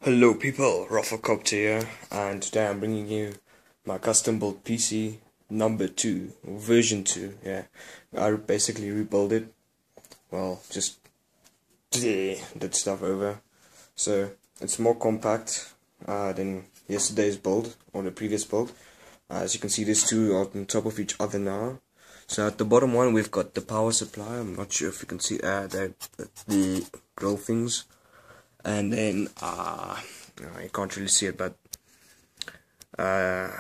Hello people, Rafflecopter here, and today I'm bringing you my custom built PC number 2, version 2, yeah. I basically rebuilt it, well, just did stuff over, so it's more compact than yesterday's build, or the previous build. As you can see, these two are on top of each other now. So at the bottom one we've got the power supply. I'm not sure if you can see the grill things. And then, you can't really see it, but the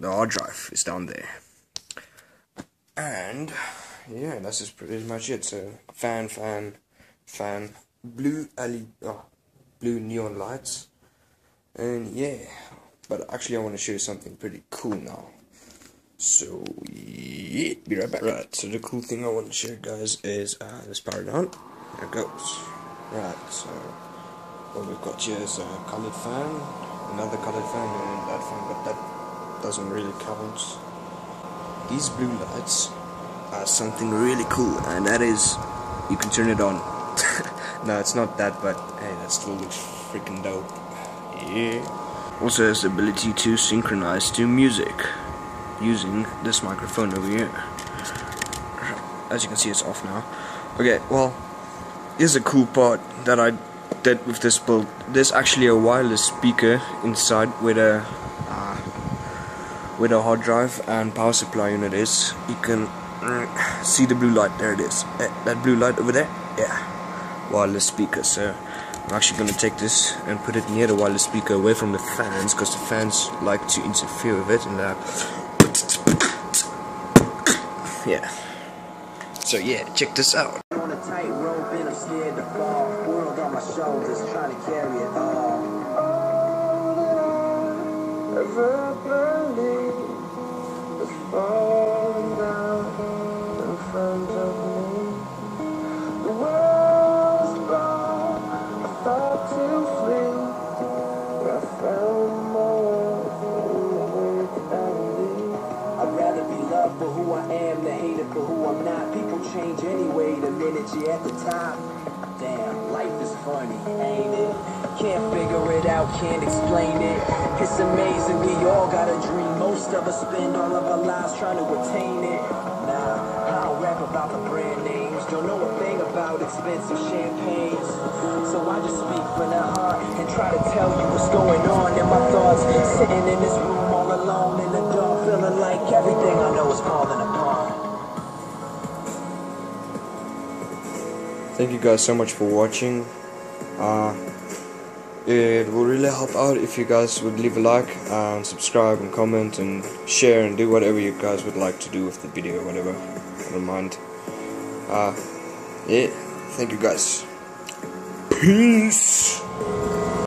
hard drive is down there. And yeah, that's just pretty much it. So fan, blue blue neon lights, and yeah. But actually, I want to show you something pretty cool now. So yeah, be right back. Right. So the cool thing I want to show you guys is let's power it on. There it goes. Right. So what we've got here is a colored fan, another colored fan, and that fan, but that doesn't really count. These blue lights are something really cool, and that is, you can turn it on. No, it's not that, but hey, that still looks freaking dope. Yeah. Also has the ability to synchronize to music using this microphone over here. As you can see, it's off now. Okay, well, here's a cool part that I did with this build. There's actually a wireless speaker inside with a hard drive and power supply unit is. You can see the blue light. There it is. That blue light over there. Yeah, wireless speaker. So I'm actually gonna take this and put it near the wireless speaker, away from the fans, because the fans like to interfere with it. And yeah. So yeah, check this out. On a tightrope and I'm scared to fall. World on my shoulders, trying to carry it all. As I believe is falling down in front of me. The world's wrong. I thought to flee. I found more with envy. I'd rather be loved for who I am than hated for who I'm not. People change anyway the minute you're at the top. Damn, life is funny, ain't it? Can't figure it out, can't explain it. It's amazing, we all got a dream. Most of us spend all of our lives trying to attain it. Nah, I don't rap about the brand names. Don't know a thing about expensive champagnes. So I just speak from the heart and try to tell you what's going on in my thoughts. Sitting in this room all alone in the dark, feeling like everything I know is falling apart. Thank you guys so much for watching. It will really help out if you guys would leave a like and subscribe and comment and share and do whatever you guys would like to do with the video, whatever. I don't mind. Yeah, thank you guys. Peace.